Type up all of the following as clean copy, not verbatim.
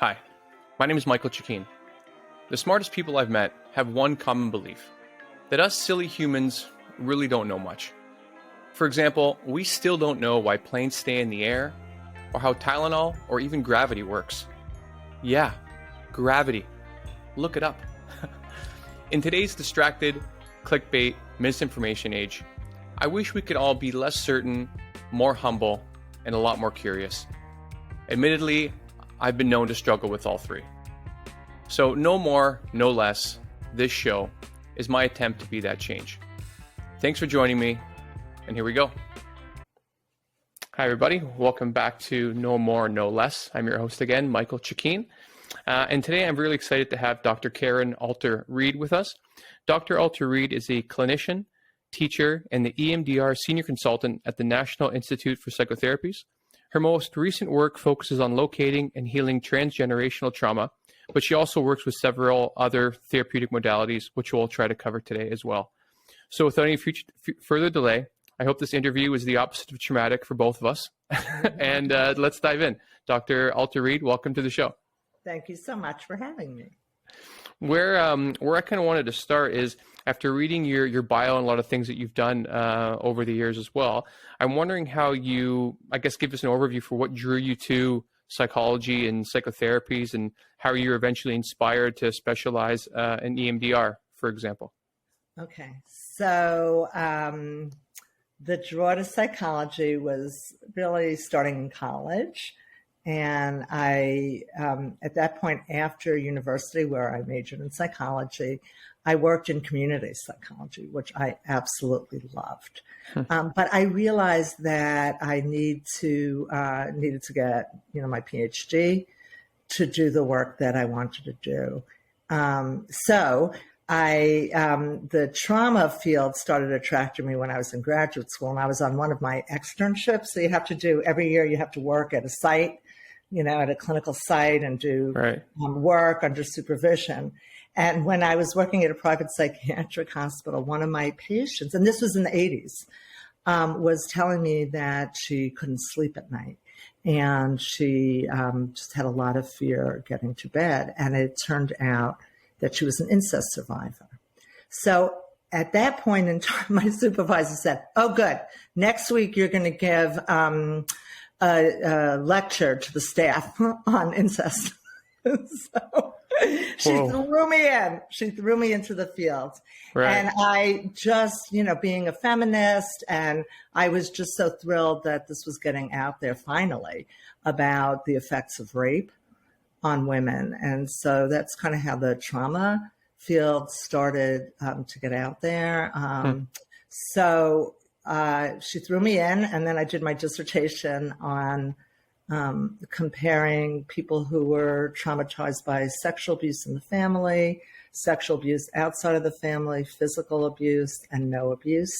Hi, my name is Michael Chikeen. The smartest people I've met have one common belief, that us silly humans really don't know much. For example, we still don't know why planes stay in the air, or how Tylenol or even gravity works. Yeah, gravity. Look it up. In today's distracted, clickbait, misinformation age, I wish we could all be less certain, more humble, and a lot more curious. Admittedly, I've been known to struggle with all three. So no more, no less, this show is my attempt to be that change. Thanks for joining me, and here we go. Hi everybody, welcome back to No More, No Less. I'm your host again, Michael Chikeen. And today I'm really excited to have Dr. Karen Alter-Reid with us. Dr. Alter-Reid is a clinician, teacher, and the EMDR Senior consultant at the National Institute for Psychotherapies. Her most recent work focuses on locating and healing transgenerational trauma, but she also works with several other therapeutic modalities, which we'll try to cover today as well. So without any further delay, I hope this interview is the opposite of traumatic for both of us. And let's dive in. Dr. Alter-Reid, welcome to the show. Thank you so much for having me. Where I kind of wanted to start is, after reading your bio and a lot of things that you've done over the years as well, I'm wondering how you, I guess, give us an overview for what drew you to psychology and psychotherapies, and how you were eventually inspired to specialize in EMDR, for example. Okay, so the draw to psychology was really starting in college. And I, at that point after university, where I majored in psychology, I worked in community psychology, which I absolutely loved. But I realized that I needed to get, my PhD to do the work that I wanted to do. So the trauma field started attracting me when I was in graduate school, and I was on one of my externships. So you have to do, every year you have to work at a site, at a clinical site, and do work under supervision. And when I was working at a private psychiatric hospital, one of my patients, and this was in the 80s, was telling me that she couldn't sleep at night. And she just had a lot of fear getting to bed. And it turned out that she was an incest survivor. So at that point in time, my supervisor said, "Oh, good. Next week, you're going to give a lecture to the staff on incest." So she threw me in. She threw me into the field. Right. And I just, being a feminist, and I was just so thrilled that this was getting out there finally about the effects of rape on women. And so that's kind of how the trauma field started to get out there. So she threw me in, and then I did my dissertation on comparing people who were traumatized by sexual abuse in the family, sexual abuse outside of the family, physical abuse, and no abuse.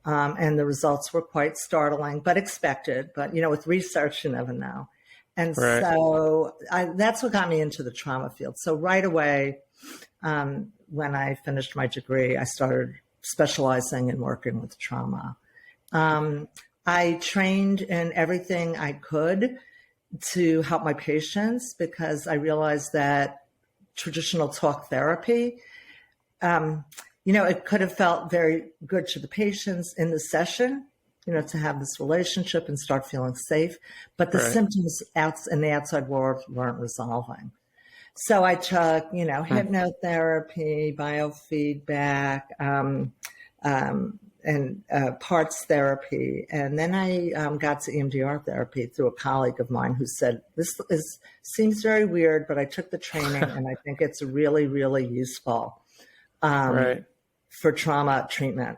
And the results were quite startling, but expected. But, with research, you never know. And so that's what got me into the trauma field. So right away, when I finished my degree, I started specializing in working with trauma. I trained in everything I could to help my patients, because I realized that traditional talk therapy, it could have felt very good to the patients in the session, to have this relationship and start feeling safe, but the symptoms in the outside world weren't resolving. So I took, hypnotherapy, biofeedback, and parts therapy. And then I got to EMDR therapy through a colleague of mine who said, this seems very weird, but I took the training and I think it's really, really useful for trauma treatment.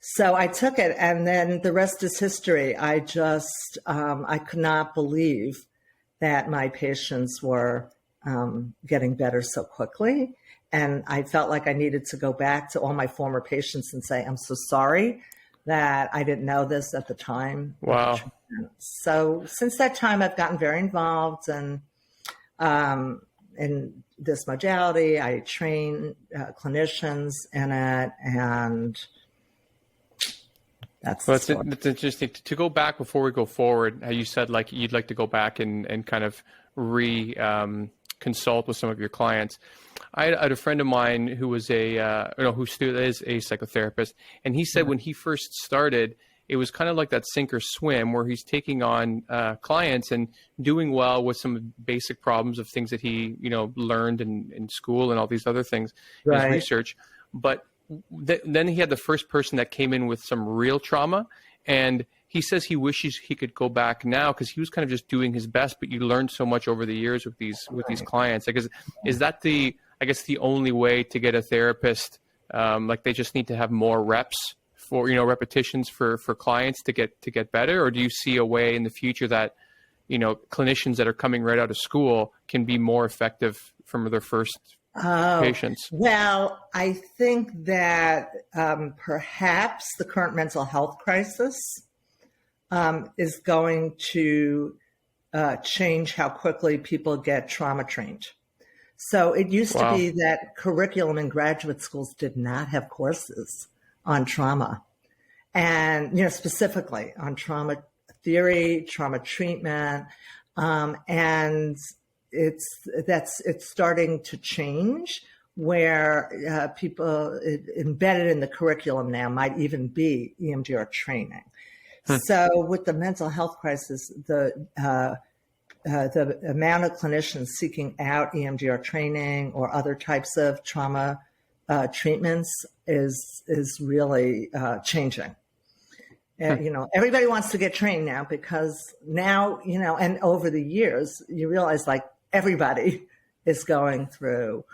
So I took it, and then the rest is history. I just, I could not believe that my patients were getting better so quickly. And I felt like I needed to go back to all my former patients and say, "I'm so sorry that I didn't know this at the time." Wow. So since that time, I've gotten very involved in this modality. I train clinicians in it, and That's Well, the story. that's interesting. To go back before we go forward, how you said like you'd like to go back and kind of consult with some of your clients. I had a friend of mine who was who still is a psychotherapist, and he said when he first started, it was kind of like that sink or swim where he's taking on clients and doing well with some basic problems of things that he, learned in school and all these other things in his research. But then he had the first person that came in with some real trauma, and he says he wishes he could go back now because he was kind of just doing his best, but you learned so much over the years with these clients. Like, is that the only way to get a therapist? Like they just need to have more reps for, repetitions for clients to get better? Or do you see a way in the future that, clinicians that are coming right out of school can be more effective from their first patients? Well, I think that perhaps the current mental health crisis is going to change how quickly people get trauma trained. So it used to be that curriculum in graduate schools did not have courses on trauma, and specifically on trauma theory, trauma treatment, and it's starting to change where people embedded in the curriculum now might even be EMDR training. So with the mental health crisis, the amount of clinicians seeking out EMDR training or other types of trauma treatments is really changing. Everybody wants to get trained now because now, and over the years, you realize like everybody is going through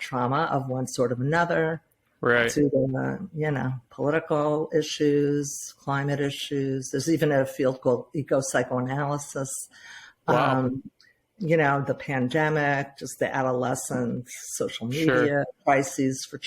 trauma of one sort or another. Right. To the, political issues, climate issues. There's even a field called eco-psychoanalysis. Wow. The pandemic, just the adolescence, social media crises for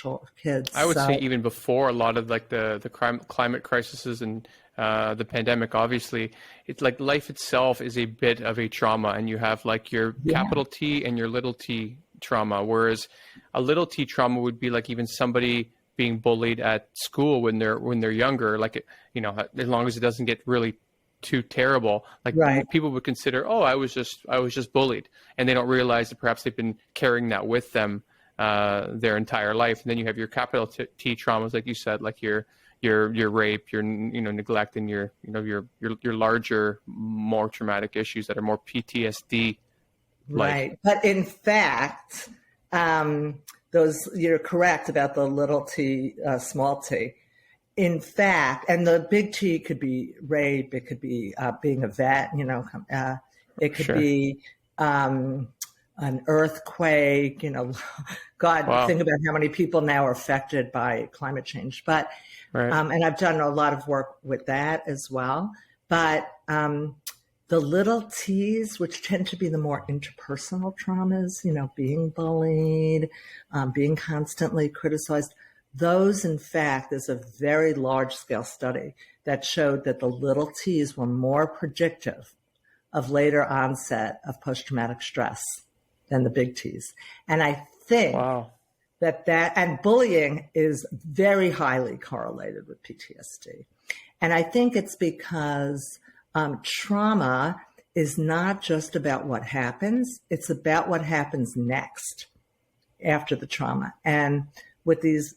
kids. I would say even before a lot of like the climate crises and the pandemic, obviously, it's like life itself is a bit of a trauma, and you have like your capital T and your little t trauma, whereas a little t trauma would be like even somebody being bullied at school when they're younger, like as long as it doesn't get really too terrible, like people would consider, I was just bullied, and they don't realize that perhaps they've been carrying that with them their entire life. And then you have your capital T traumas, like you said, like your rape, your neglect, and your larger, more traumatic issues that are more PTSD. Right. But in fact, you're correct about the little t, small t. In fact, and the big T could be rape, it could be being a vet, it could be an earthquake, God, think about how many people now are affected by climate change. But, and I've done a lot of work with that as well. But the little T's, which tend to be the more interpersonal traumas, being bullied, being constantly criticized, those, in fact, there's a very large-scale study that showed that the little T's were more predictive of later onset of post-traumatic stress than the big T's. And I think that and bullying is very highly correlated with PTSD. And I think it's because trauma is not just about what happens, it's about what happens next after the trauma. And with these,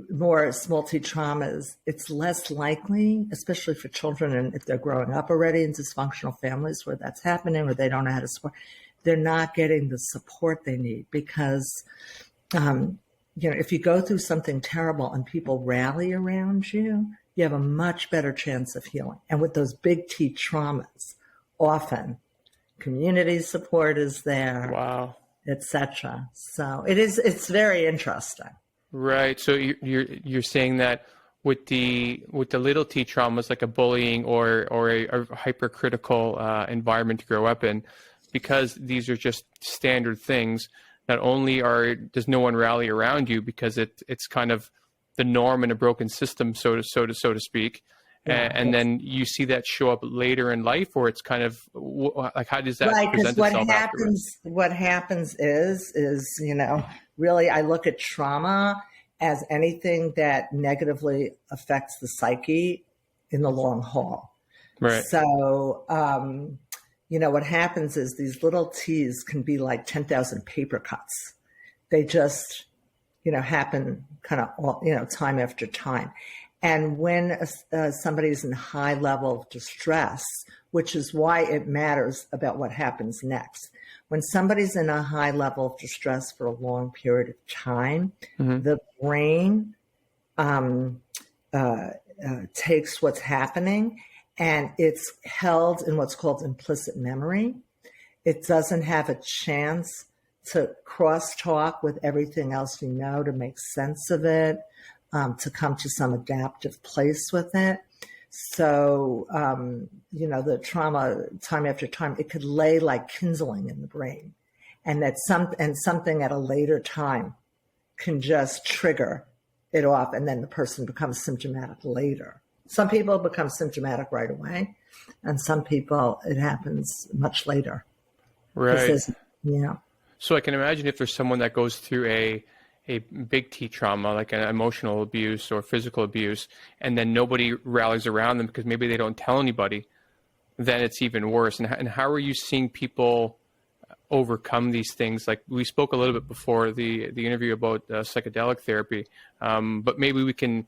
more small T traumas, it's less likely, especially for children, and if they're growing up already in dysfunctional families where that's happening or they don't know how to support, they're not getting the support they need because, if you go through something terrible and people rally around you, you have a much better chance of healing. And with those big T traumas, often community support is there, etc. So it's very interesting. Right. So you're saying that with the little T traumas, like a bullying or a hypercritical environment to grow up in, because these are just standard things. Not only does no one rally around you because it's kind of the norm in a broken system, so to speak. And then you see that show up later in life, or it's kind of like, how does that present itself afterwards? What happens is really I look at trauma as anything that negatively affects the psyche in the long haul. Right. So, what happens is these little T's can be like 10,000 paper cuts. They just, happen kind of all, time after time. And when somebody's in high level of distress, which is why it matters about what happens next. When somebody's in a high level of distress for a long period of time, the brain takes what's happening and it's held in what's called implicit memory. It doesn't have a chance to crosstalk with everything else you know to make sense of it, to come to some adaptive place with it. So, the trauma, time after time, it could lay like kindling in the brain, and something at a later time can just trigger it off, and then the person becomes symptomatic later. Some people become symptomatic right away, and some people it happens much later. Right. Yeah. So I can imagine if there's someone that goes through a big T trauma, like an emotional abuse or physical abuse, and then nobody rallies around them because maybe they don't tell anybody, then it's even worse. And how are you seeing people overcome these things? Like we spoke a little bit before the interview about psychedelic therapy, but maybe we can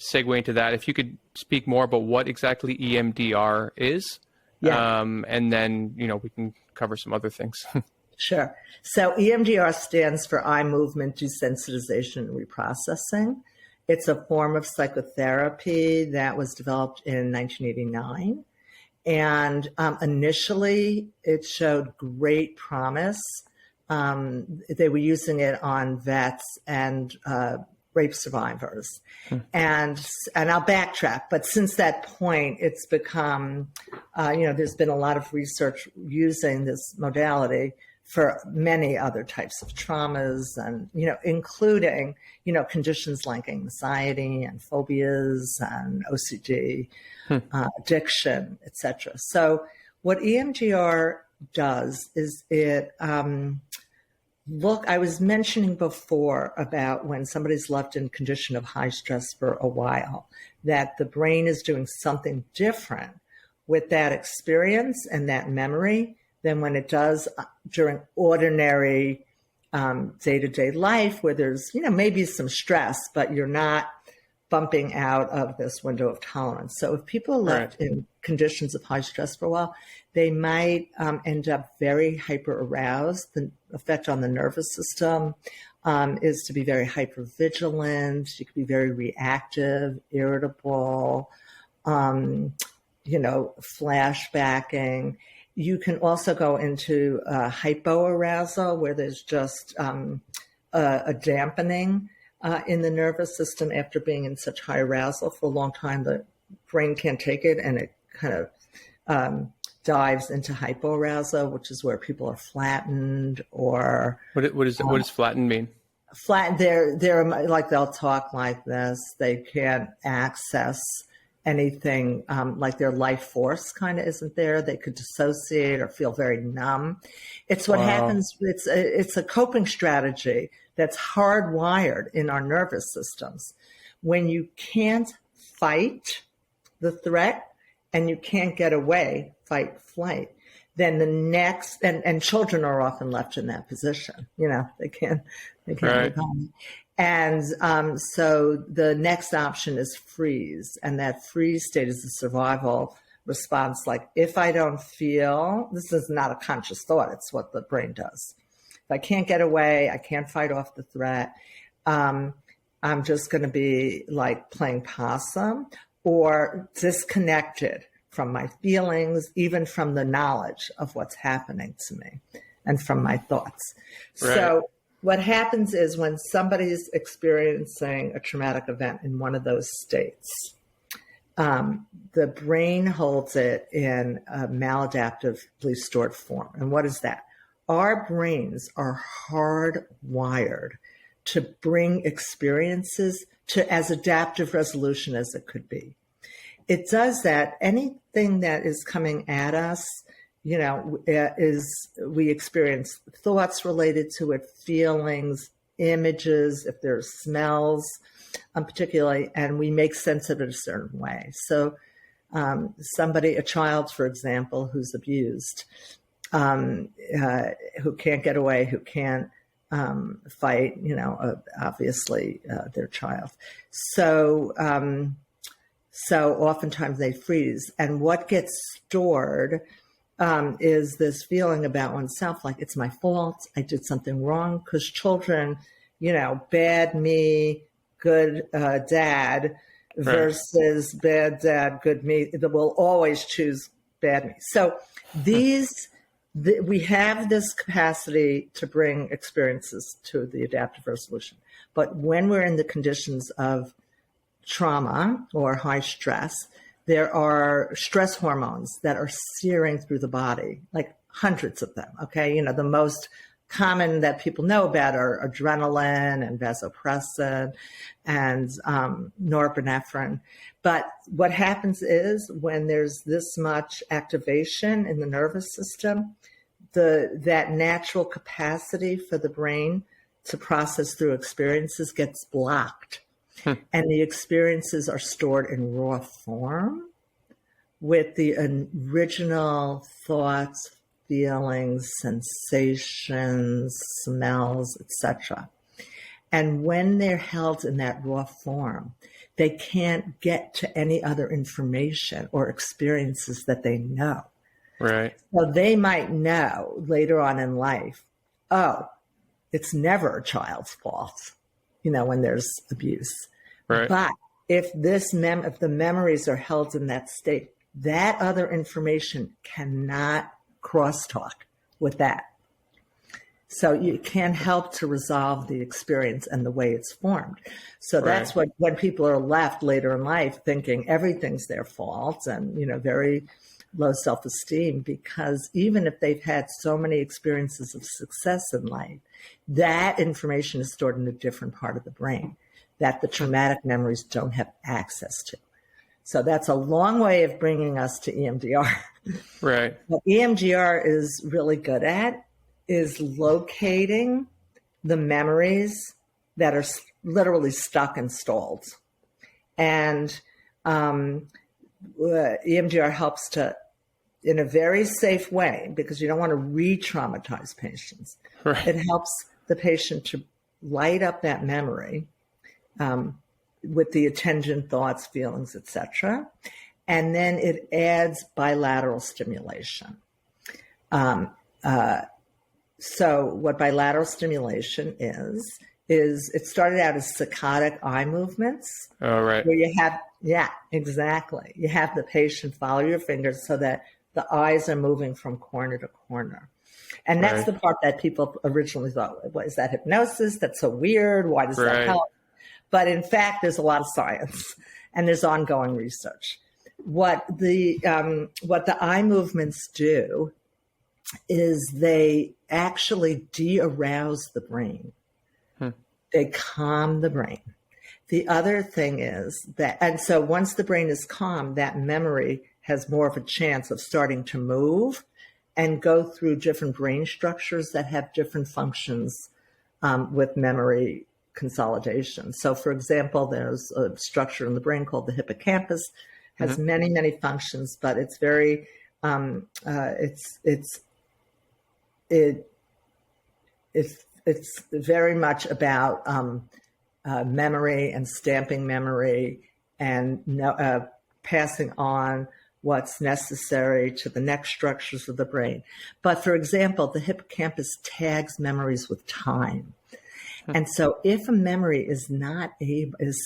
segue into that. If you could speak more about what exactly EMDR is, and then, we can cover some other things. Sure. So EMDR stands for eye movement desensitization and reprocessing. It's a form of psychotherapy that was developed in 1989. And initially, it showed great promise. They were using it on vets and rape survivors. And I'll backtrack, but since that point, it's become, there's been a lot of research using this modality for many other types of traumas and, including, conditions like anxiety and phobias and OCD, addiction, etc. So what EMDR does is it, I was mentioning before about when somebody's left in condition of high stress for a while, that the brain is doing something different with that experience and that memory than when it does during ordinary day-to-day life where there's, maybe some stress, but you're not bumping out of this window of tolerance. So if people are left in conditions of high stress for a while, they might end up very hyper-aroused. The effect on the nervous system is to be very hyper-vigilant. You could be very reactive, irritable, flashbacking. You can also go into hypoarousal, where there's just a dampening in the nervous system after being in such high arousal for a long time. The brain can't take it, and it kind of dives into hypoarousal, which is where people are flattened or. What does flattened mean? Flattened. They're like they'll talk like this. They can't access anything, like their life force kind of isn't there. They could dissociate or feel very numb. It's what happens. It's a coping strategy that's hardwired in our nervous systems. When you can't fight the threat and you can't get away, fight, flight, then the next, and children are often left in that position. They can't move on. And so the next option is freeze. And that freeze state is a survival response. Like, if I don't feel, this is not a conscious thought, it's what the brain does. If I can't get away, I can't fight off the threat, I'm just going to be like playing possum or disconnected from my feelings, even from the knowledge of what's happening to me and from my thoughts. Right. So what happens is when somebody's experiencing a traumatic event in one of those states, the brain holds it in a maladaptively stored form. And what is that? Our brains are hardwired to bring experiences to as adaptive resolution as it could be. It does that. Anything that is coming at us, we experience thoughts related to it, feelings, images, if there's smells, particularly, and we make sense of it a certain way. So a child, for example, who's abused, who can't get away, who can't fight, obviously their child. So oftentimes they freeze. And what gets stored is this feeling about oneself, like it's my fault, I did something wrong, because children, bad me, good dad versus bad dad, good me, they will always choose bad me. So we have this capacity to bring experiences to the adaptive resolution. But when we're in the conditions of trauma or high stress, there are stress hormones that are searing through the body, like hundreds of them, okay? The most common that people know about are adrenaline and vasopressin and norepinephrine. But what happens is when there's this much activation in the nervous system, that natural capacity for the brain to process through experiences gets blocked. And the experiences are stored in raw form with the original thoughts, feelings, sensations, smells, etc. And when they're held in that raw form, they can't get to any other information or experiences that they know. Right. So they might know later on in life, oh, it's never a child's fault, when there's abuse. Right. But if if the memories are held in that state, that other information cannot crosstalk with that. So you can help to resolve the experience and the way it's formed. So that's when people are left later in life thinking everything's their fault and, very low self-esteem, because even if they've had so many experiences of success in life, that information is stored in a different part of the brain that the traumatic memories don't have access to. So that's a long way of bringing us to EMDR. Right. What EMDR is really good at is locating the memories that are literally stuck and stalled. And EMDR helps to, in a very safe way, because you don't want to re-traumatize patients. Right. It helps the patient to light up that memory with the attention, thoughts, feelings, etc. And then it adds bilateral stimulation. So what bilateral stimulation is it started out as saccadic eye movements. Oh, right. Where you have, yeah, exactly. You have the patient follow your fingers so that the eyes are moving from corner to corner. And that's the part that people originally thought, what is that, hypnosis? That's so weird. Why does that help? But in fact, there's a lot of science and there's ongoing research. What the eye movements do is they actually de-arouse the brain. They calm the brain. The other thing is that, and so once the brain is calm, that memory has more of a chance of starting to move and go through different brain structures that have different functions with memory consolidation. So for example, there's a structure in the brain called the hippocampus, has many, many functions, but it's very, it's very much about memory and stamping memory and passing on what's necessary to the next structures of the brain. But for example, the hippocampus tags memories with time. And so if a memory is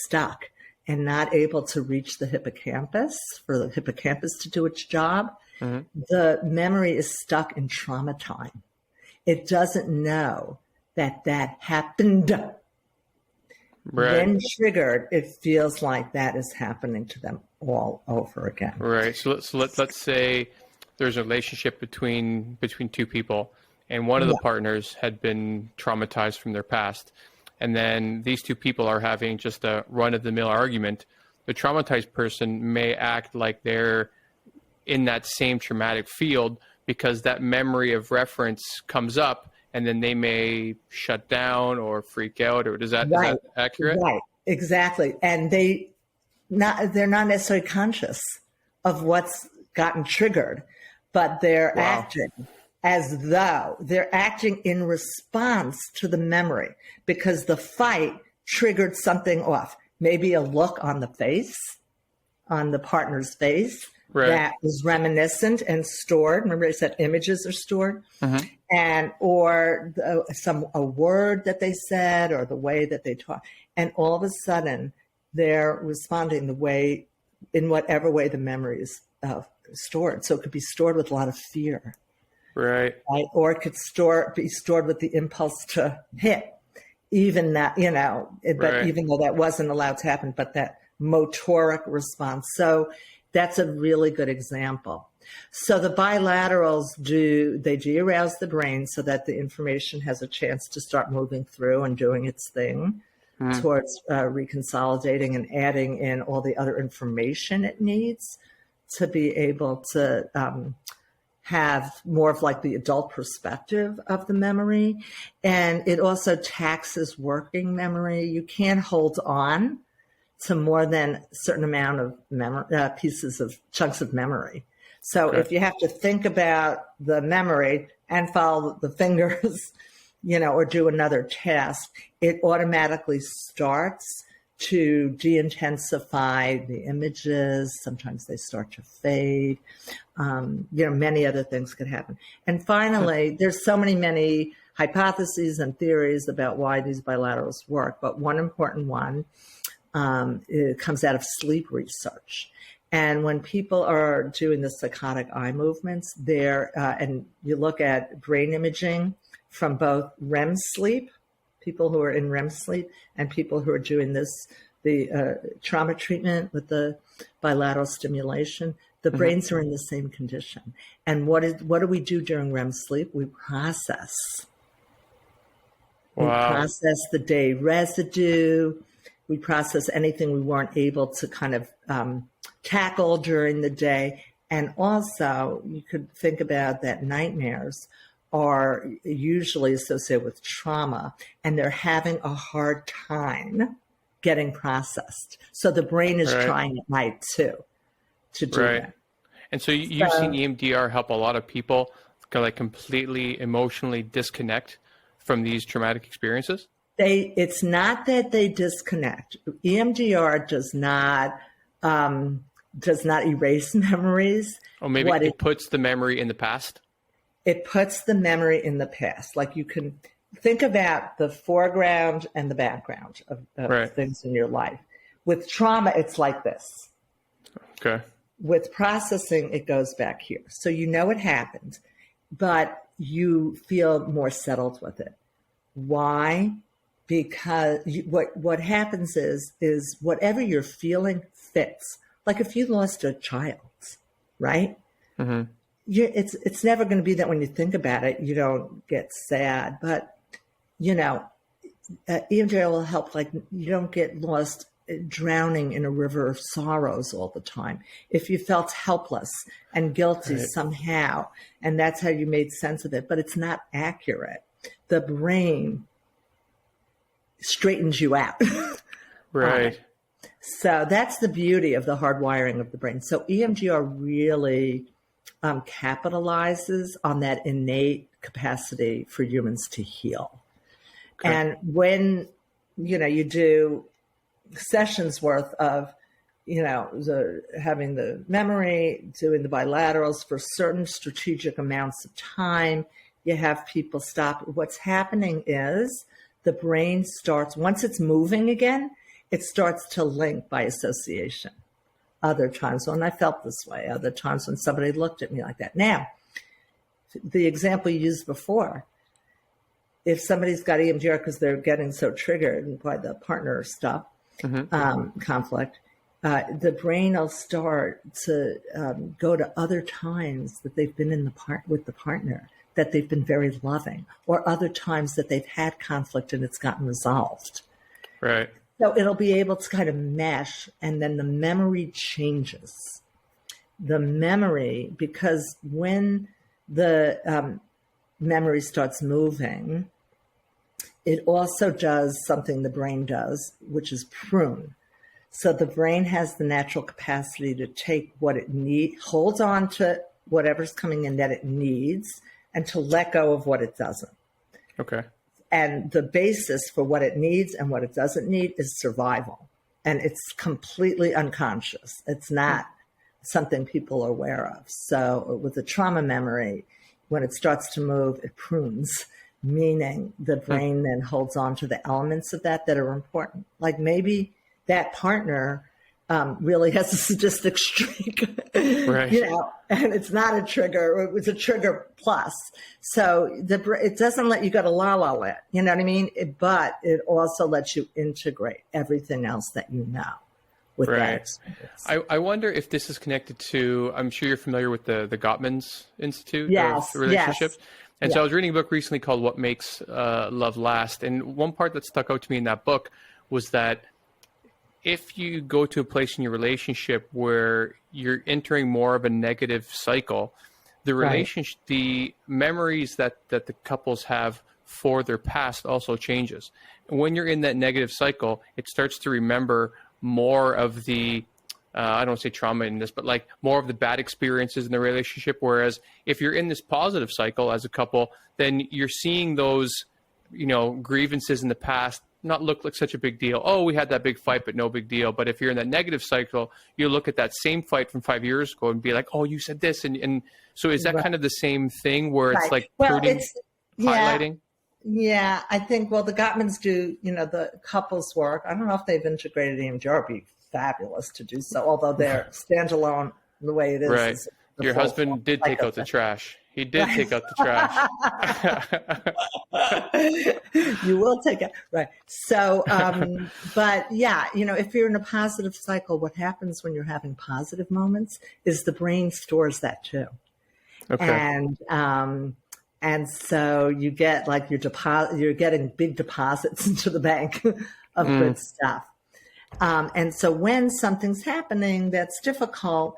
stuck and not able to reach the hippocampus for the hippocampus to do its job, the memory is stuck in trauma time. It doesn't know that happened. When triggered, it feels like that is happening to them all over again. Right. So let's say there's a relationship between two people, and one of the partners had been traumatized from their past, and then these two people are having just a run-of-the-mill argument. The traumatized person may act like they're in that same traumatic field because that memory of reference comes up and then they may shut down or freak out, or is that accurate? Right, exactly. And they're not necessarily conscious of what's gotten triggered, but they're acting as though they're acting in response to the memory because the fight triggered something off. Maybe a look on the face, on the partner's face, that was reminiscent and stored. Remember I said images are stored? And or a word that they said or the way that they talk. And all of a sudden they're responding in whatever way the memory is stored. So it could be stored with a lot of fear. Right? Or it could be stored with the impulse to hit. Even that, but even though that wasn't allowed to happen, but that motoric response. So that's a really good example. So the bilaterals de-arouse the brain so that the information has a chance to start moving through and doing its thing towards reconsolidating and adding in all the other information it needs to be able to have more of like the adult perspective of the memory. And it also taxes working memory. You can't hold on to more than a certain amount of chunks of memory. So if you have to think about the memory and follow the fingers, or do another task, it automatically starts to de-intensify the images. Sometimes they start to fade. Many other things could happen. And finally, there's many hypotheses and theories about why these bilaterals work. But one important one, it comes out of sleep research. And when people are doing the psychotic eye movements, and you look at brain imaging from both REM sleep, people who are in REM sleep, and people who are doing the trauma treatment with the bilateral stimulation, the brains are in the same condition. And what do we do during REM sleep? We process. Wow. We process the day residue. We process anything we weren't able to kind of tackle during the day. And also, you could think about that nightmares are usually associated with trauma, and they're having a hard time getting processed. So the brain is trying at night too to do that. And so you've seen EMDR help a lot of people completely emotionally disconnect from these traumatic experiences? It's not that they disconnect. EMDR does not erase memories. Or maybe it puts the memory in the past? It puts the memory in the past. Like you can think about the foreground and the background of things in your life. With trauma, it's like this. Okay. With processing, it goes back here. So it happened, but you feel more settled with it. Why? Because what happens is whatever you're feeling fits. Like if you lost a child, right? Mm-hmm. It's never going to be that when you think about it, you don't get sad. But, EMDR will help, like you don't get lost drowning in a river of sorrows all the time. If you felt helpless and guilty somehow, and that's how you made sense of it, but it's not accurate. The brain straightens you out. Right. So that's the beauty of the hardwiring of the brain. So EMDR really capitalizes on that innate capacity for humans to heal. Okay. And when, you do sessions worth of, having the memory, doing the bilaterals for certain strategic amounts of time, you have people stop. What's happening is the brain starts, once it's moving again, it starts to link by association. Other times when I felt this way, other times when somebody looked at me like that. Now, the example you used before, if somebody's got EMDR because they're getting so triggered by the partner stuff, conflict, the brain will start to go to other times that they've been with the partner, that they've been very loving, or other times that they've had conflict and it's gotten resolved. Right. So it'll be able to kind of mesh, and then the memory changes. The memory, because when the memory starts moving, it also does something the brain does, which is prune. So the brain has the natural capacity to take what it needs, holds on to whatever's coming in that it needs, and to let go of what it doesn't. Okay. And the basis for what it needs and what it doesn't need is survival. And it's completely unconscious. It's not something people are aware of. So with the trauma memory, when it starts to move, it prunes, meaning the brain then holds on to the elements of that are important. Like maybe that partner really has a sadistic streak, right. And it's not a trigger. It was a trigger plus. So it doesn't let you go to la-la land, you know what I mean? But it also lets you integrate everything else that you know with that experience. I wonder if this is connected to, I'm sure you're familiar with the Gottman's Institute of Relationships. Yes. And so I was reading a book recently called What Makes Love Last. And one part that stuck out to me in that book was that if you go to a place in your relationship where you're entering more of a negative cycle, the relationship, the memories that the couples have for their past also changes. And when you're in that negative cycle, it starts to remember more of the, I don't want to say trauma in this, but like more of the bad experiences in the relationship. Whereas if you're in this positive cycle as a couple, then you're seeing those, grievances in the past not look like such a big deal. Oh, we had that big fight, but no big deal. But if you're in that negative cycle, you look at that same fight from 5 years ago and be like, oh, you said this. And so is that kind of the same thing where it's like highlighting? Yeah, I think, the Gottmans do, the couples work. I don't know if they've integrated EMDR. It'd be fabulous to do so, although they're standalone the way it is. Right. Your husband did take out the trash. He did take out the trash. You will take it. Right. So, but yeah, if you're in a positive cycle, what happens when you're having positive moments is the brain stores that too. Okay. And so you get like you're getting big deposits into the bank of good stuff. And so when something's happening that's difficult,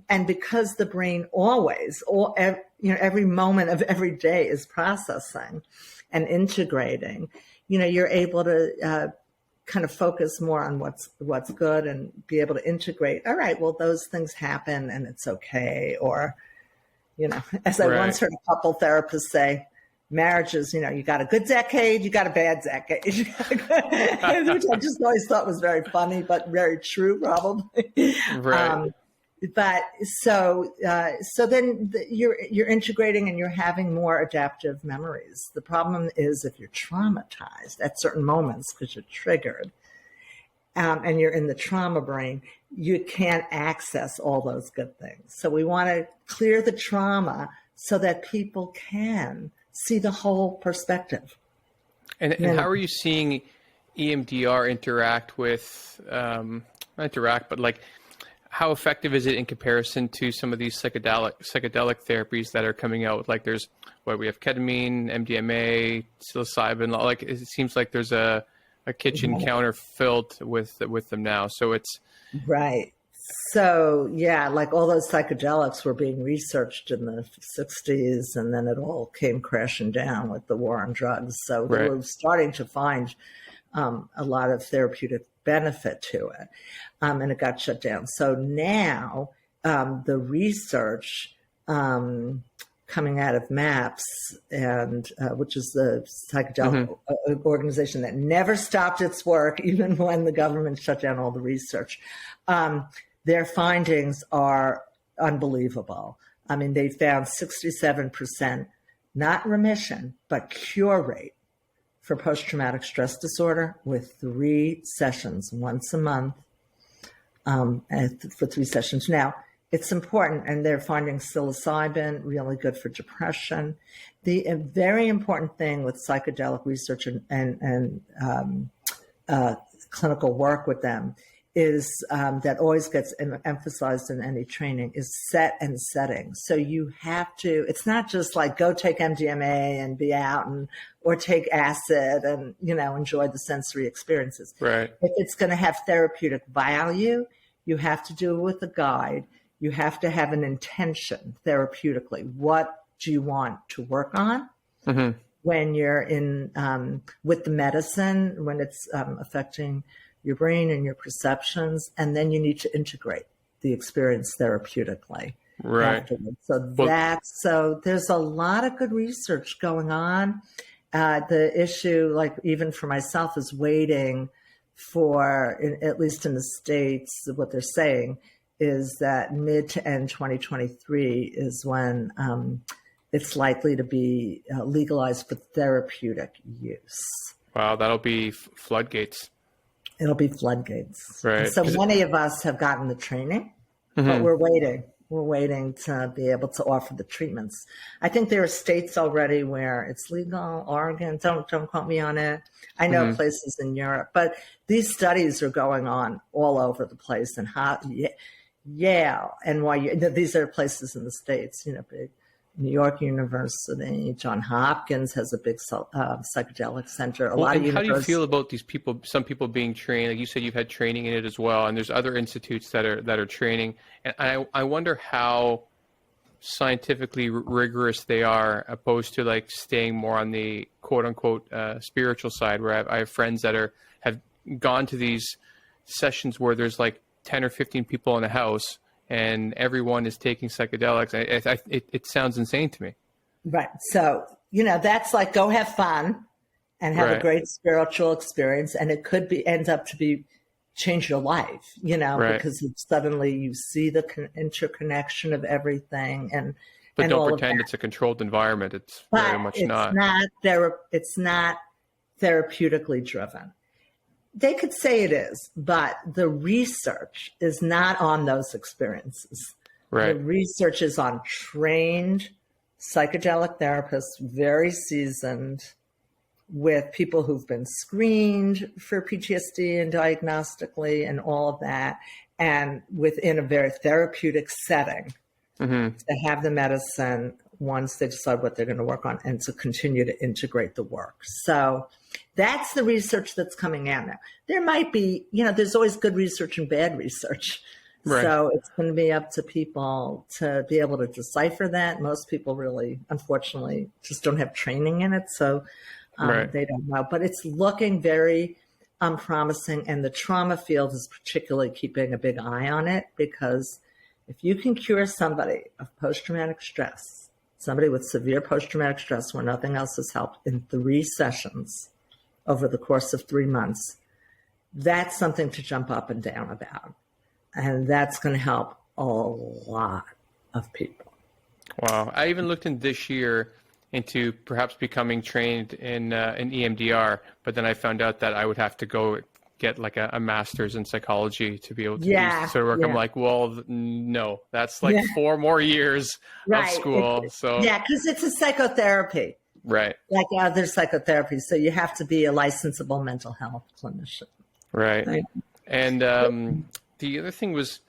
and because the brain always, every moment of every day is processing and integrating, you're able to kind of focus more on what's good and be able to integrate. All right, well, those things happen and it's okay. Or, as I once heard a couple therapists say, marriages, you got a good decade, you got a bad decade, which I just always thought was very funny, but very true, probably. Right. But so then you're integrating and you're having more adaptive memories. The problem is if you're traumatized at certain moments because you're triggered, and you're in the trauma brain, you can't access all those good things. So we want to clear the trauma so that people can see the whole perspective. And how are you seeing EMDR interact with, not interact, but like, how effective is it in comparison to some of these psychedelic therapies that are coming out? Like we have ketamine, MDMA, psilocybin. Like it seems like there's a kitchen counter filled with them now. So it's right. So yeah, like all those psychedelics were being researched in the 60s, and then it all came crashing down with the war on drugs. So they were starting to find a lot of therapeutic benefit to it, and it got shut down. So now the research coming out of MAPS, and which is the psychedelic organization that never stopped its work, even when the government shut down all the research. Their findings are unbelievable. I mean, they found 67%, not remission, but cure rate for post-traumatic stress disorder with 3 sessions once a month, for 3 sessions. Now, it's important, and they're finding psilocybin really good for depression. The very important thing with psychedelic research and clinical work with them is that always gets emphasized in any training is set and setting. So you have to, it's not just like go take MDMA and be out or take acid and, enjoy the sensory experiences. Right. If it's going to have therapeutic value, you have to do it with a guide. You have to have an intention therapeutically. What do you want to work on Mm-hmm. when you're in with the medicine, when it's affecting your brain and your perceptions, and then you need to integrate the experience therapeutically Right. afterwards. So Well, so there's a lot of good research going on. The issue, like even for myself, is waiting for, at least in the States, what they're saying is that mid to end 2023 is when it's likely to be legalized for therapeutic use. wow, that'll be floodgates. It'll be floodgates. Right. So many of us have gotten the training, but we're waiting. We're waiting to be able to offer the treatments. I think there are states already where it's legal. Oregon, don't quote me on it. I know places in Europe, but these studies are going on all over the place. And Yale, NYU, these are places in the States, big New York University, Johns Hopkins has a big psychedelic center. Well, and how do you feel about these people, some people being trained? Like you said, you've had training in it as well, and there's other institutes that are training. And I wonder how scientifically rigorous they are, opposed to like staying more on the quote unquote spiritual side, where I have friends that have gone to these sessions where there's like 10 or 15 people in a house and everyone is taking psychedelics. It sounds insane to me. Right. So, that's like, go have fun and have a great spiritual experience. And it could end up to be change your life, because suddenly you see the interconnection of everything. But don't pretend it's a controlled environment. It's very much not. It's not therapeutically driven. They could say it is, but the research is not on those experiences. Right. The research is on trained psychedelic therapists, very seasoned, with people who've been screened for PTSD and diagnostically and all of that, and within a very therapeutic setting to have the medicine once they decide what they're going to work on and to continue to integrate the work. So that's the research that's coming out now. There might be, there's always good research and bad research. Right. So it's going to be up to people to be able to decipher that. Most people really, unfortunately, just don't have training in it. So they don't know. But it's looking very promising. And the trauma field is particularly keeping a big eye on it, because if you can cure somebody of post-traumatic stress, somebody with severe post-traumatic stress where nothing else has helped, in 3 sessions over the course of 3 months, that's something to jump up and down about. And that's going to help a lot of people. Wow. I even looked in this year into perhaps becoming trained in EMDR, but then I found out that I would have to go get like a master's in psychology to be able to do sort of work. I'm like, well, no, that's like 4 more years of school. Because it's a psychotherapy. Right. Like other psychotherapies. So you have to be a licensable mental health clinician. Right. And the other thing was,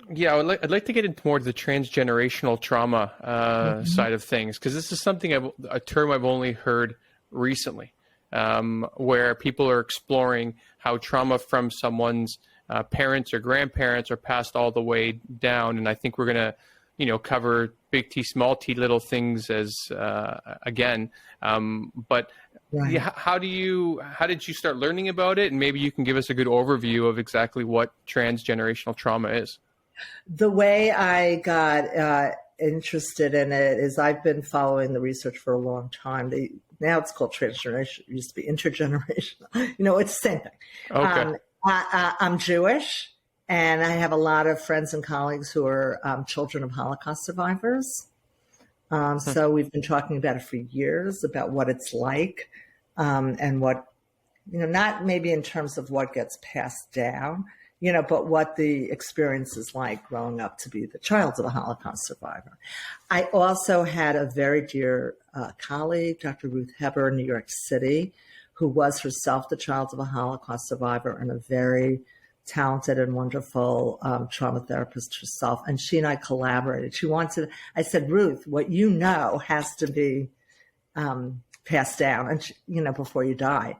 I'd like to get into more of the transgenerational trauma side of things, because this is something a term I've only heard recently, where people are exploring how trauma from someone's parents or grandparents are passed all the way down. And I think we're going to, cover big T, small t, little things as again. But how did you start learning about it? And maybe you can give us a good overview of exactly what transgenerational trauma is. The way I got interested in it is I've been following the research for a long time. Now it's called transgenerational. It used to be intergenerational. It's the same thing. Okay. I'm Jewish, and I have a lot of friends and colleagues who are children of Holocaust survivors. So we've been talking about it for years, about what it's like, and what, not maybe in terms of what gets passed down, but what the experience is like growing up to be the child of a Holocaust survivor. I also had a very dear colleague, Dr. Ruth Heber in New York City, who was herself the child of a Holocaust survivor and a very talented and wonderful trauma therapist herself. And she and I collaborated. I said, Ruth, what you know has to be passed down, and before you die.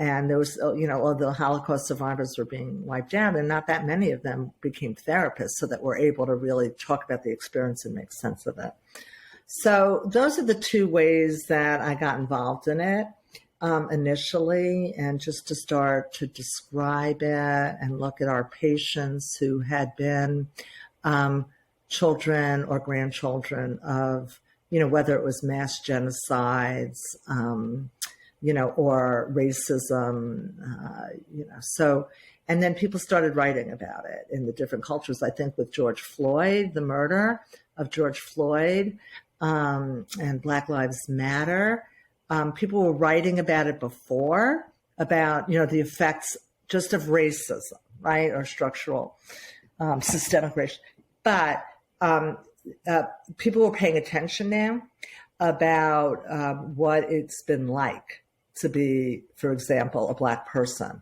And there was, although Holocaust survivors were being wiped out, and not that many of them became therapists so that we're able to really talk about the experience and make sense of it. So those are the two ways that I got involved in it initially, and just to start to describe it and look at our patients who had been children or grandchildren of, whether it was mass genocides, or racism, so, and then people started writing about it in the different cultures. I think with George Floyd, the murder of George Floyd, and Black Lives Matter, people were writing about it before, about, the effects just of racism, right? Or structural, systemic racism. But people were paying attention now about what it's been like to be, for example, a Black person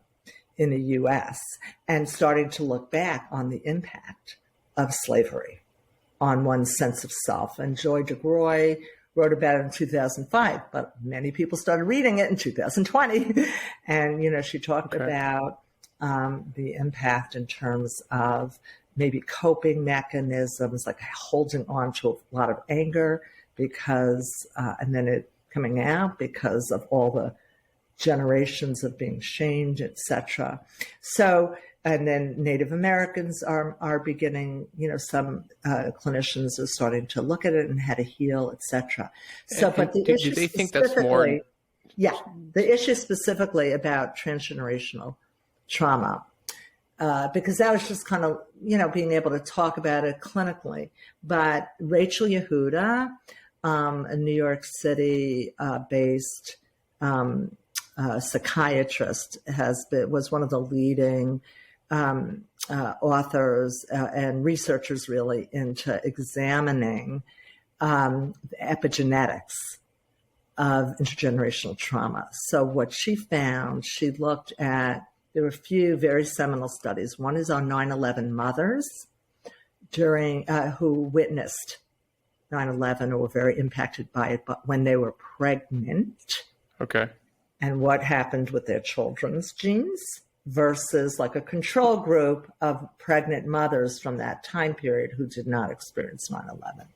in the U.S. and starting to look back on the impact of slavery on one's sense of self. And Joy DeGroy wrote about it in 2005, but many people started reading it in 2020. And, she talked about the impact in terms of maybe coping mechanisms, like holding on to a lot of anger because, and then it coming out because of all the generations of being shamed, etc. So, and then Native Americans are beginning, some clinicians are starting to look at it and how to heal, etc. So, but the issue, do they think that's more? Yeah, the issue specifically about transgenerational trauma, because that was just kind of, being able to talk about it clinically. But Rachel Yehuda, a New York City based psychiatrist, was one of the leading authors and researchers really into examining the epigenetics of intergenerational trauma. So what she found, she looked at, there were a few very seminal studies. One is on 9/11 mothers during who witnessed 9/11 or were very impacted by it, but when they were pregnant. Okay. And what happened with their children's genes versus like a control group of pregnant mothers from that time period who did not experience 9/11.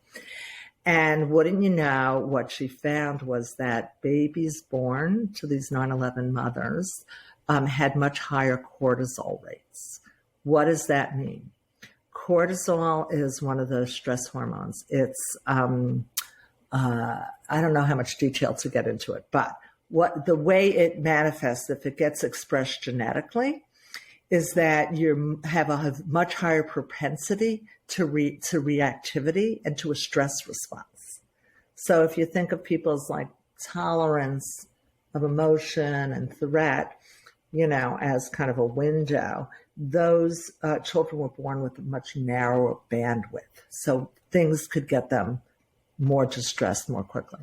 And wouldn't you know, what she found was that babies born to these 9/11 mothers had much higher cortisol rates. What does that mean? Cortisol is one of those stress hormones. It's, I don't know how much detail to get into it, but the way it manifests, if it gets expressed genetically, is that you have a much higher propensity to reactivity and to a stress response. So if you think of people's like tolerance of emotion and threat, as kind of a window, those children were born with a much narrower bandwidth. So things could get them more distressed more quickly.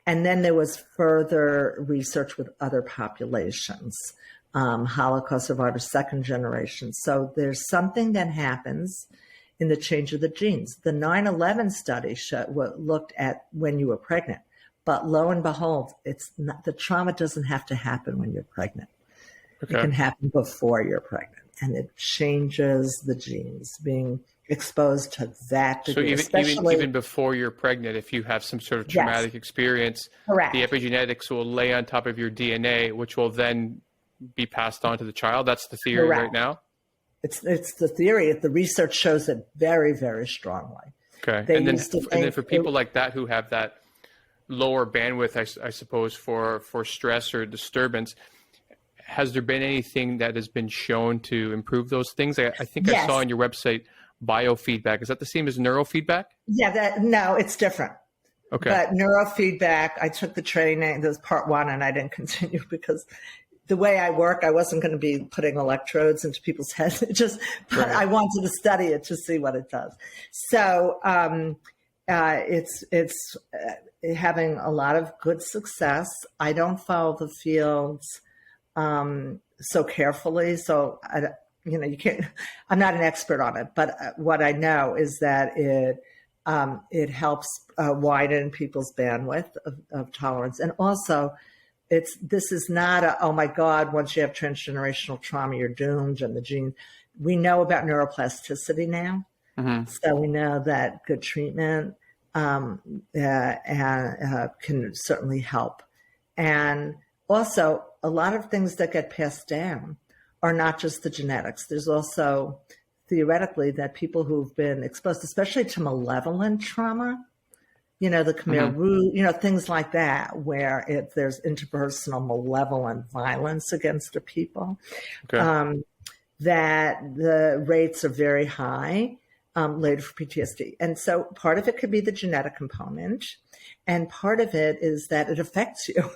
And then there was further research with other populations, Holocaust survivors, second generation. So there's something that happens in the change of the genes. The 9/11 study looked at when you were pregnant, but lo and behold, the trauma doesn't have to happen when you're pregnant. Okay. It can happen before you're pregnant, and it changes the genes being exposed to that degree. So even before you're pregnant, if you have some sort of traumatic experience, correct, the epigenetics will lay on top of your DNA, which will then be passed on to the child. That's the theory right now? It's the theory. The research shows it very, very strongly. Okay. And then for people like that who have that lower bandwidth, I suppose, for stress or disturbance, has there been anything that has been shown to improve those things? I think I saw on your website biofeedback. Is that the same as neurofeedback? Yeah, no, it's different. Okay. But neurofeedback, I took the training, that was part one, and I didn't continue because the way I work, I wasn't going to be putting electrodes into people's heads. I wanted to study it to see what it does. So it's having a lot of good success. I don't follow the fields so carefully, so you can't. I'm not an expert on it, but what I know is that it helps widen people's bandwidth of tolerance, and also this is not a, oh my God, once you have transgenerational trauma, you're doomed, and the gene. We know about neuroplasticity now. So we know that good treatment can certainly help. And also, a lot of things that get passed down are not just the genetics. There's also, theoretically, that people who've been exposed, especially to malevolent trauma, the Khmer Rouge, things like that, where if there's interpersonal malevolent violence against the people, that the rates are very high later for PTSD. And so part of it could be the genetic component, and part of it is that it affects you.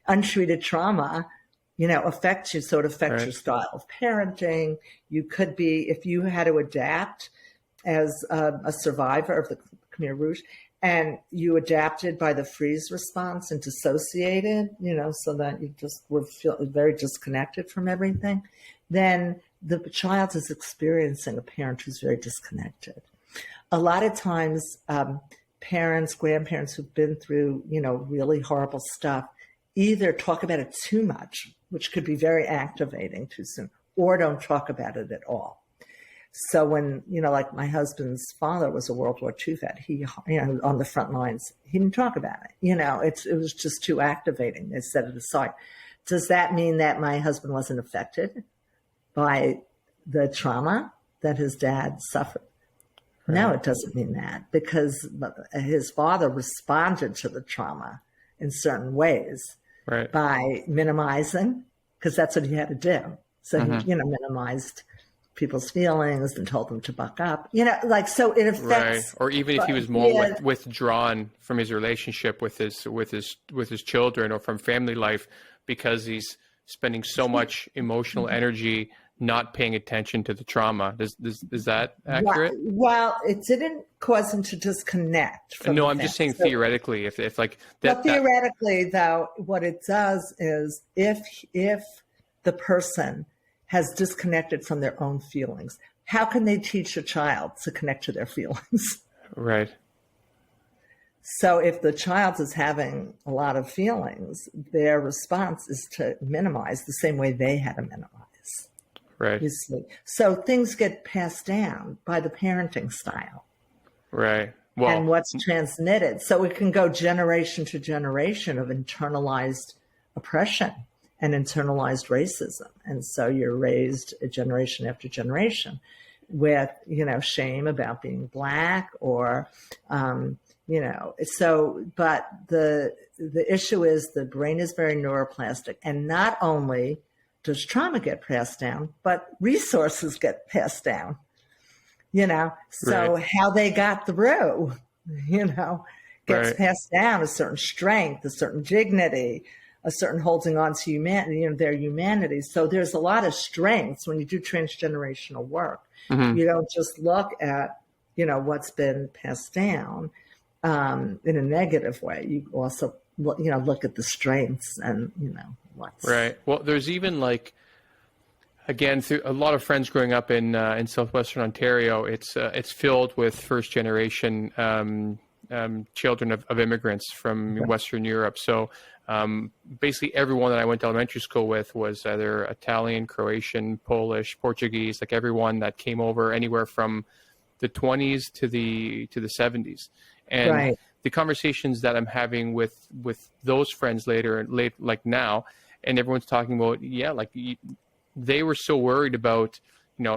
Untreated trauma, affects you, so it affects your style of parenting. You could be, if you had to adapt as a survivor of the Khmer Rouge, and you adapted by the freeze response and dissociated, so that you just were very disconnected from everything, then the child is experiencing a parent who's very disconnected. A lot of times, parents, grandparents who've been through, really horrible stuff, either talk about it too much, which could be very activating too soon, or don't talk about it at all. So when, like my husband's father was a World War II vet, he, on the front lines, he didn't talk about it. It was just too activating. They set it aside. Does that mean that my husband wasn't affected by the trauma that his dad suffered? No, it doesn't mean that, because his father responded to the trauma in certain ways by minimizing, because that's what he had to do. So he, minimized people's feelings and told them to buck up, so it affects. Or even if he was more withdrawn from his relationship with his children, or from family life, because he's spending so much emotional energy not paying attention to the trauma. Is that accurate? Well, it didn't cause him to disconnect from No, I'm just saying theoretically, if like that. Well, theoretically, though, what it does is if the person has disconnected from their own feelings, how can they teach a child to connect to their feelings? Right. So if the child is having a lot of feelings, their response is to minimize the same way they had to minimize. Right. So things get passed down by the parenting style. Right. Well, and what's transmitted. So it can go generation to generation of internalized oppression and internalized racism. And so you're raised generation after generation with, shame about being Black or, but the issue is the brain is very neuroplastic, and not only does trauma get passed down, but resources get passed down, so how they got through, gets passed down, a certain strength, a certain dignity, a certain holding on to humanity, their humanity. So there's a lot of strengths when you do transgenerational work. You don't just look at, what's been passed down in a negative way. You also, look at the strengths and, what's right. Well, there's even again, through a lot of friends growing up in southwestern Ontario, it's filled with first generation children of immigrants from Western Europe. So basically everyone that I went to elementary school with was either Italian, Croatian, Polish, Portuguese, like everyone that came over anywhere from the 20s to the 70s. And the conversations that I'm having with those friends like now, and everyone's talking about, they were so worried about,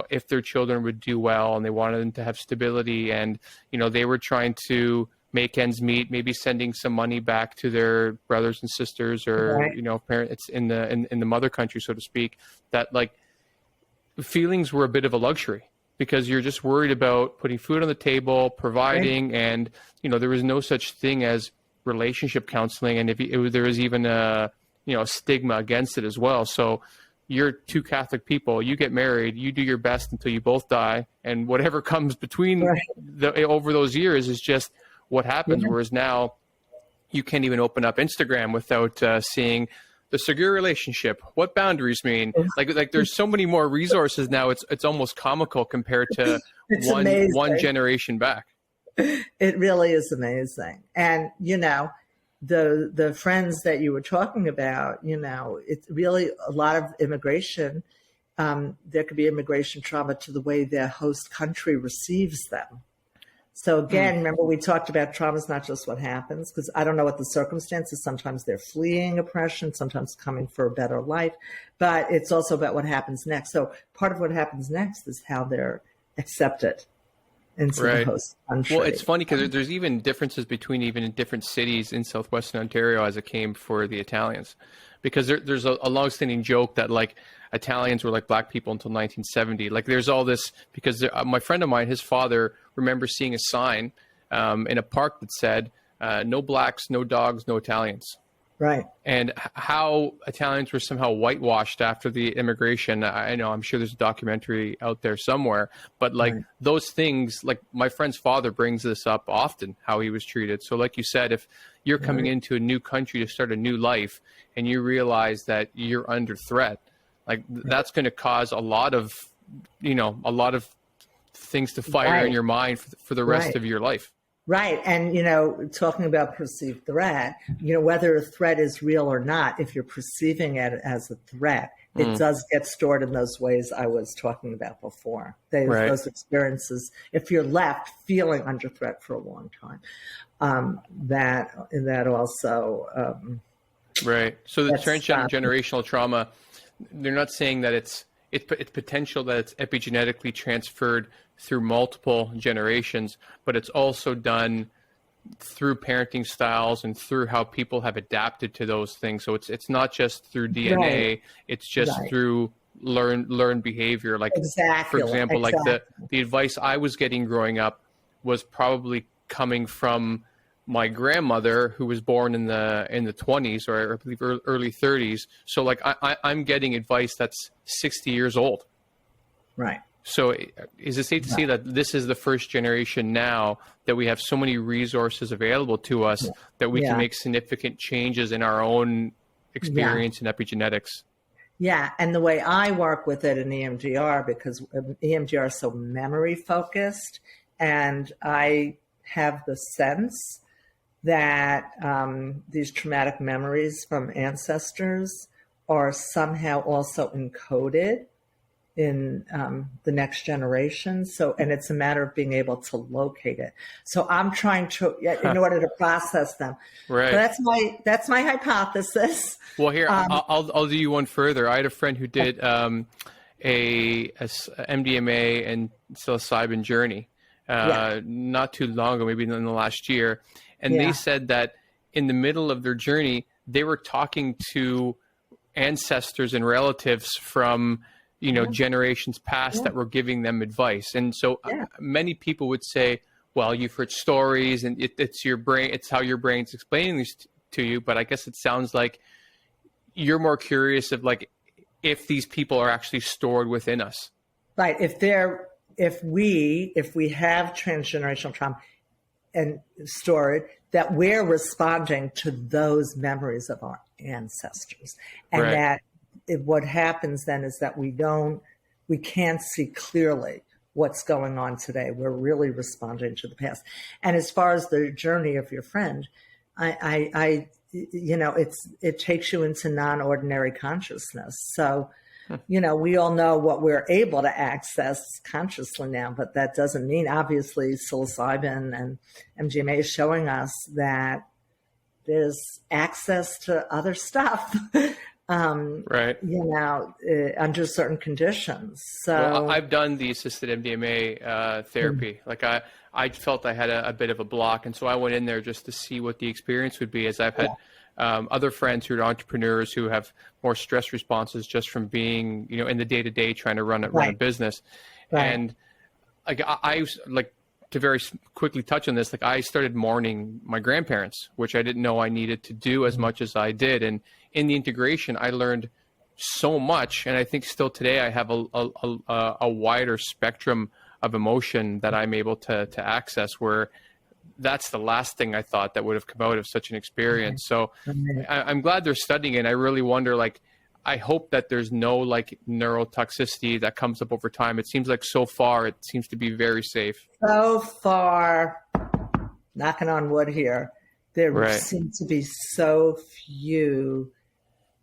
if their children would do well, and they wanted them to have stability, and, they were trying to make ends meet, maybe sending some money back to their brothers and sisters, or, parents in the mother country, so to speak, that feelings were a bit of a luxury, because you're just worried about putting food on the table, providing, and, there was no such thing as relationship counseling. And there was even a stigma against it as well. So you're two Catholic people, you get married, you do your best until you both die. And whatever comes between over those years is just what happens. Whereas now you can't even open up Instagram without seeing the secure relationship, what boundaries mean. Like there's so many more resources now. It's almost comical compared to one generation back. It really is amazing. And, the friends that you were talking about, it's really a lot of immigration. There could be immigration trauma to the way their host country receives them. So again, remember we talked about trauma is not just what happens, because I don't know what the circumstances. Sometimes they're fleeing oppression, sometimes coming for a better life, but it's also about what happens next. So part of what happens next is how they're accepted into the host country. Well, it's funny because there's even differences between even in different cities in southwestern Ontario as it came for the Italians, because there's a longstanding joke that like Italians were like black people until 1970. Like there's all this because my friend of mine, his father remembers seeing a sign in a park that said no blacks, no dogs, no Italians. Right. And how Italians were somehow whitewashed after the immigration. I know, I'm sure there's a documentary out there somewhere, but like those things, like my friend's father brings this up often, how he was treated. So like you said, if you're coming into a new country to start a new life and you realize that you're under threat, like that's going to cause a lot of things to fire in your mind for the rest of your life. Right. And, talking about perceived threat, whether a threat is real or not, if you're perceiving it as a threat, it does get stored in those ways I was talking about before. Those experiences, if you're left feeling under threat for a long time, that also. Right. So the transgenerational trauma, they're not saying that it's potential that it's epigenetically transferred through multiple generations, but it's also done through parenting styles and through how people have adapted to those things. So it's not just through DNA, it's just through learned behavior. Like for example, like the advice I was getting growing up was probably coming from my grandmother, who was born in the 20s, or I believe early 30s. So like I'm getting advice that's 60 years old. Right. So is it safe to say that this is the first generation now that we have so many resources available to us that we can make significant changes in our own experience in epigenetics? Yeah. And the way I work with it in EMDR, because EMDR is so memory focused, and I have the sense that these traumatic memories from ancestors are somehow also encoded in the next generation. So, and it's a matter of being able to locate it. So I'm trying to, in order to process them. Right. So that's my hypothesis. Well, here, I'll do you one further. I had a friend who did a MDMA and psilocybin journey not too long ago, maybe in the last year. And they said that in the middle of their journey, they were talking to ancestors and relatives from, generations past that were giving them advice. And so many people would say, well, you've heard stories and it's your brain, it's how your brain's explaining this to you. But I guess it sounds like you're more curious of like, if these people are actually stored within us. Right. If we have transgenerational trauma and stored, that we're responding to those memories of our ancestors. And that what happens then is that we can't see clearly what's going on today. We're really responding to the past. And as far as the journey of your friend, it takes you into non-ordinary consciousness. So, we all know what we're able to access consciously now, but that doesn't mean, obviously, psilocybin and MDMA is showing us that there's access to other stuff, under certain conditions. So I've done the assisted MDMA therapy. Like I felt I had a bit of a block, and so I went in there just to see what the experience would be, as I've had other friends who are entrepreneurs who have more stress responses just from being, in the day-to-day trying to run a business. And like I to very quickly touch on this, like I started mourning my grandparents, which I didn't know I needed to do as much as I did. And in the integration, I learned so much. And I think still today I have a wider spectrum of emotion that I'm able to access, where that's the last thing I thought that would have come out of such an experience. So I'm glad they're studying it. I really wonder, I hope that there's no neurotoxicity that comes up over time. It seems like so far, it seems to be very safe. So far, knocking on wood here, There Right. seem to be so few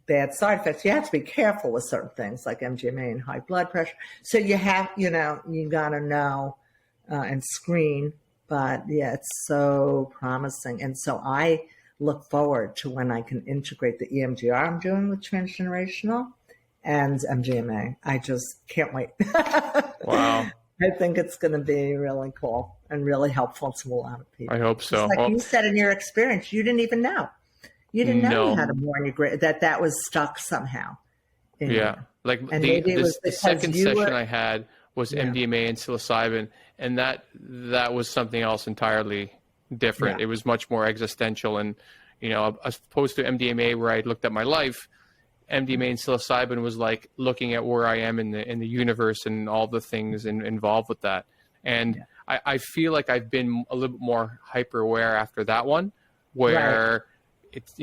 bad side effects. You have to be careful with certain things like MDMA and high blood pressure. So you have, you got to know and screen. But yeah, it's so promising. And so I look forward to when I can integrate the EMDR I'm doing with transgenerational and MDMA. I just can't wait. Wow. I think it's going to be really cool and really helpful to a lot of people. I hope so. Just like you said in your experience, you didn't even know. You didn't know you had a more integrated, that was stuck somehow. Yeah. Like and maybe it was the second session I had was Yeah. MDMA and psilocybin, and that was something else entirely different. Yeah. It was much more existential, and as opposed to MDMA where I looked at my life, MDMA and psilocybin was like looking at where I am in the universe and all the things involved with that. And Yeah. I feel like I've been a little bit more hyper aware after that one, where it's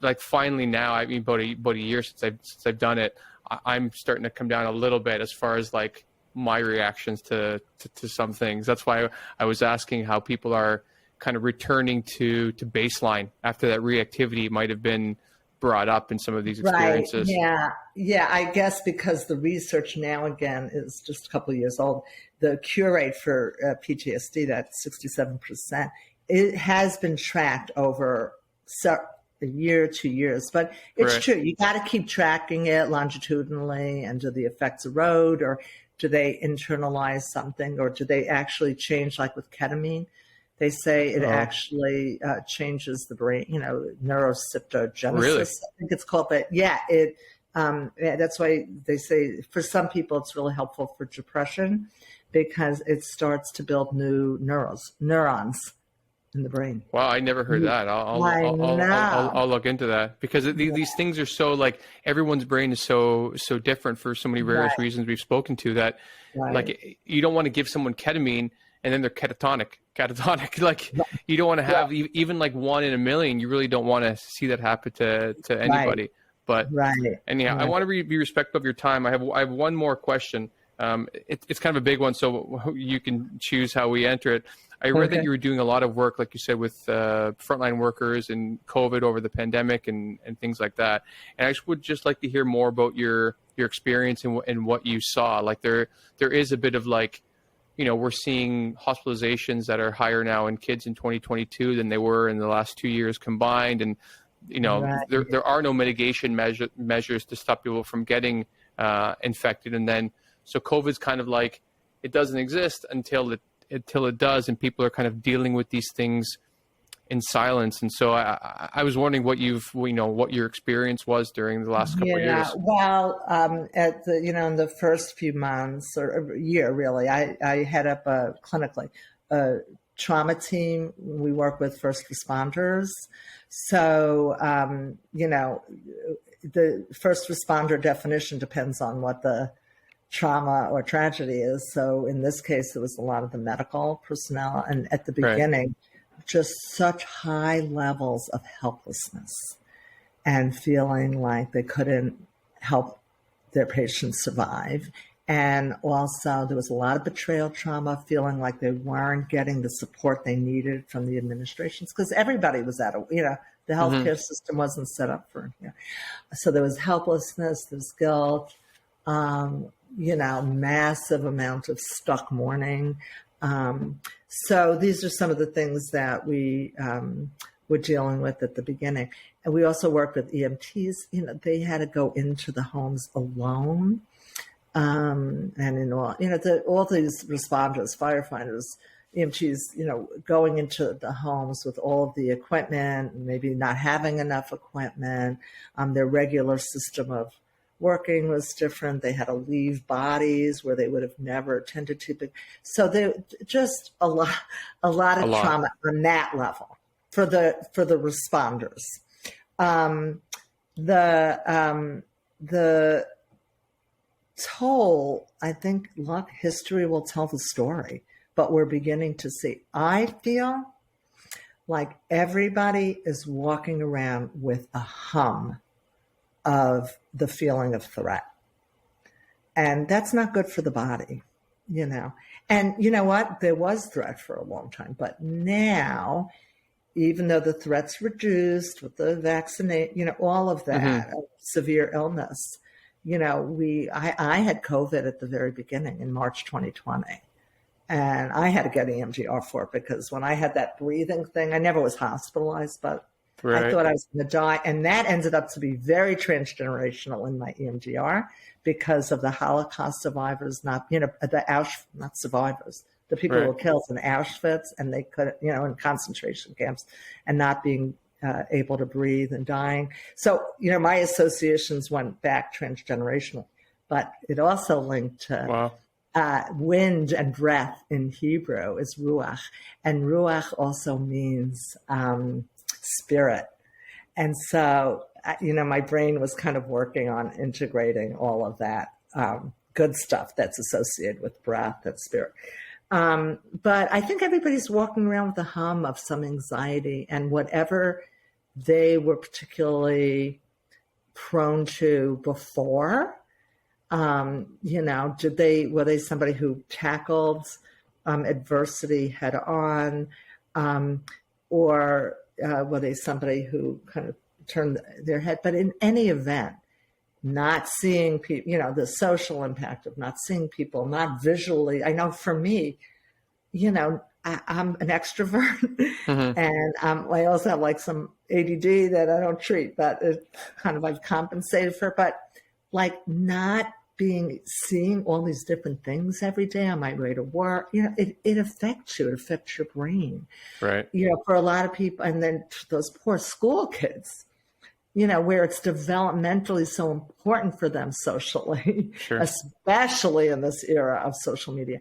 like finally now, I mean about a year since I've done it, I'm starting to come down a little bit as far as like my reactions to some things. That's why I was asking how people are kind of returning to baseline after that reactivity might have been brought up in some of these experiences. Right. Yeah. I guess because the research now again is just a couple of years old. The cure rate for PTSD, that's 67%. It has been tracked over a year, 2 years, but it's true. You got to keep tracking it longitudinally. And do the effects erode, or do they internalize something, or do they actually change? Like with ketamine, they say it actually changes the brain, neurocytogenesis, Really? I think it's called. But that's why they say for some people it's really helpful for depression, because it starts to build new neurons in the brain. Wow, I never heard that. I'll look into that, because these things are so, like, everyone's brain is so different for so many various reasons we've spoken to, that like you don't want to give someone ketamine and then they're catatonic. Like you don't want to have even like 1 in a million. You really don't want to see that happen to anybody. But I want to be respectful of your time. I have one more question. It's kind of a big one, so you can choose how we enter it. I read that you were doing a lot of work, like you said, with frontline workers and COVID over the pandemic and things like that. And I would just like to hear more about your experience and what you saw. Like there is a bit of like, we're seeing hospitalizations that are higher now in kids in 2022 than they were in the last 2 years combined. And, there are no mitigation measures to stop people from getting infected. And then, so COVID's kind of like, it doesn't exist until it does, and people are kind of dealing with these things in silence. And so I was wondering what what your experience was during the last couple of years. Well, at the in the first few months or a year, really, I head up clinically a trauma team. We work with first responders. So the first responder definition depends on what the trauma or tragedy is. So in this case, it was a lot of the medical personnel, and at the beginning, just such high levels of helplessness and feeling like they couldn't help their patients survive. And also there was a lot of betrayal trauma, feeling like they weren't getting the support they needed from the administrations, because everybody was the healthcare system wasn't set up for, so there was helplessness, there's guilt, massive amount of stuck mourning. So these are some of the things that we were dealing with at the beginning. And we also worked with EMTs. They had to go into the homes alone. And in all, all these responders, firefighters, EMTs, going into the homes with all of the equipment, maybe not having enough equipment. Their regular system of working was different. They had to leave bodies where they would have never attended to. So there just a lot of trauma on that level for the responders. The toll, I think history will tell the story, but we're beginning to see. I feel like everybody is walking around with a hum of the feeling of threat. And that's not good for the body, And you know what? There was threat for a long time, but now even though the threats reduced with the vaccinate, all of that, severe illness, I had COVID at the very beginning in March 2020. And I had to get EMDR for it because when I had that breathing thing, I never was hospitalized, but I thought I was going to die. And that ended up to be very transgenerational in my EMDR because of the Holocaust survivors, not survivors, the people who were killed in Auschwitz and they could, in concentration camps and not being able to breathe and dying. So, my associations went back transgenerational, but it also linked to wind and breath in Hebrew is ruach. And ruach also means spirit. And so, my brain was kind of working on integrating all of that good stuff that's associated with breath and spirit. But I think everybody's walking around with a hum of some anxiety, and whatever they were particularly prone to before, were they somebody who tackled adversity head on, or were they somebody who kind of turned their head? But in any event, not seeing people, the social impact of not seeing people, not visually. I know for me, I'm an extrovert and I also have like some ADD that I don't treat, but it kind of I've compensated for, but like not seeing all these different things every day on my way to work, it affects you. It affects your brain. Right. For a lot of people, and then those poor school kids, where it's developmentally so important for them socially, especially in this era of social media,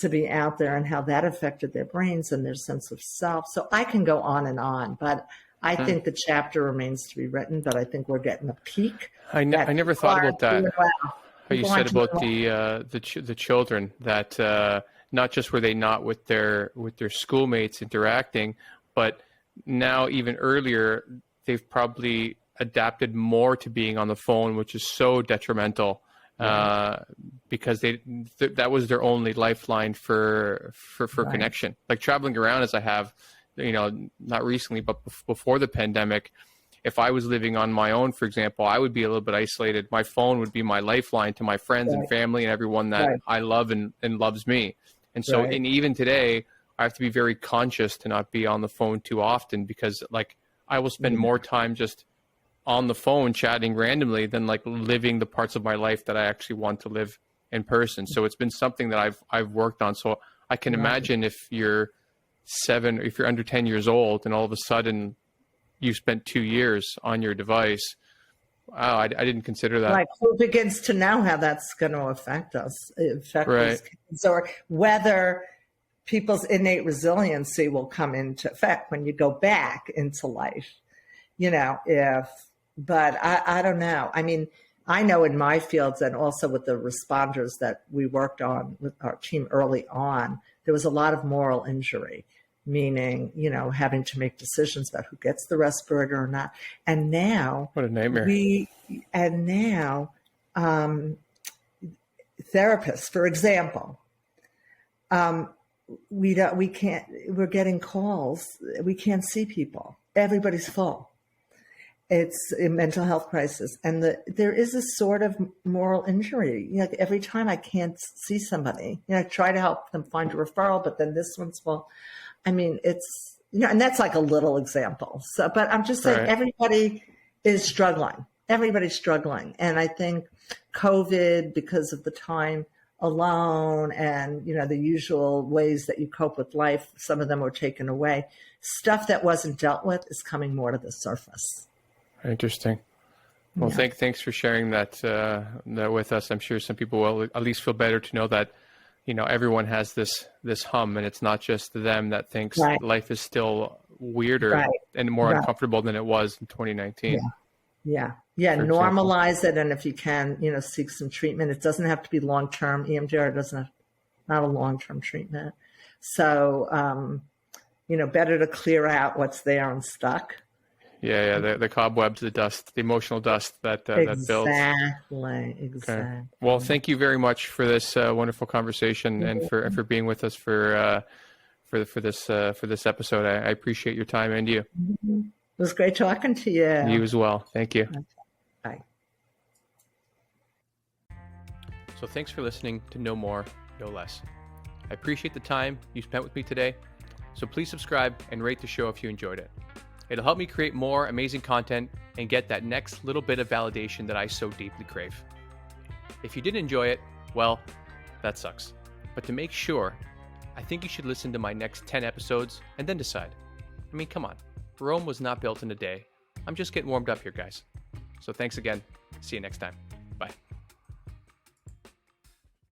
to be out there and how that affected their brains and their sense of self. So I can go on, but I think the chapter remains to be written, but I think we're getting a peak. I never thought about that. How you said about the children that not just were they not with their schoolmates interacting, but now even earlier they've probably adapted more to being on the phone, which is so detrimental because that was their only lifeline for connection. Like traveling around as I have, not recently, but before the pandemic. If I was living on my own, for example, I would be a little bit isolated. My phone would be my lifeline to my friends and family and everyone that I love and loves me. And so, and even today, I have to be very conscious to not be on the phone too often because like I will spend more time just on the phone chatting randomly than like living the parts of my life that I actually want to live in person. So it's been something that I've worked on. So I can imagine if you're if you're under 10 years old and all of a sudden you spent 2 years on your device. Wow, I didn't consider that. Like who begins to know how that's going to affect us, these kids, or whether people's innate resiliency will come into effect when you go back into life, but I don't know. I mean, I know in my fields and also with the responders that we worked on with our team early on, there was a lot of moral injury, meaning, having to make decisions about who gets the respirator or not. And now, what a nightmare. Therapists, for example, we're getting calls. We can't see people. Everybody's full. It's a mental health crisis. And there is a sort of moral injury. Every time I can't see somebody, I try to help them find a referral, but then this one's full. I mean, it's, and that's like a little example. So, but I'm just saying everybody is struggling. Everybody's struggling. And I think COVID, because of the time alone and, the usual ways that you cope with life, some of them were taken away. Stuff that wasn't dealt with is coming more to the surface. Interesting. Well, thanks for sharing that with us. I'm sure some people will at least feel better to know that, everyone has this hum, and it's not just them that thinks life is still weirder and more uncomfortable than it was in 2019. Yeah. Normalize it. And if you can, seek some treatment. It doesn't have to be long-term. EMDR not a long-term treatment. So, better to clear out what's there and stuck. Yeah, the cobwebs, the dust, the emotional dust that builds. Exactly. Okay. Well, thank you very much for this wonderful conversation and for being with us for for this episode. I appreciate your time, and you. Mm-hmm. It was great talking to you. You as well. Thank you. Bye. So thanks for listening to No More, No Less. I appreciate the time you spent with me today. So please subscribe and rate the show if you enjoyed it. It'll help me create more amazing content and get that next little bit of validation that I so deeply crave. If you didn't enjoy it, well, that sucks. But to make sure, I think you should listen to my next 10 episodes and then decide. I mean, come on. Rome was not built in a day. I'm just getting warmed up here, guys. So thanks again. See you next time.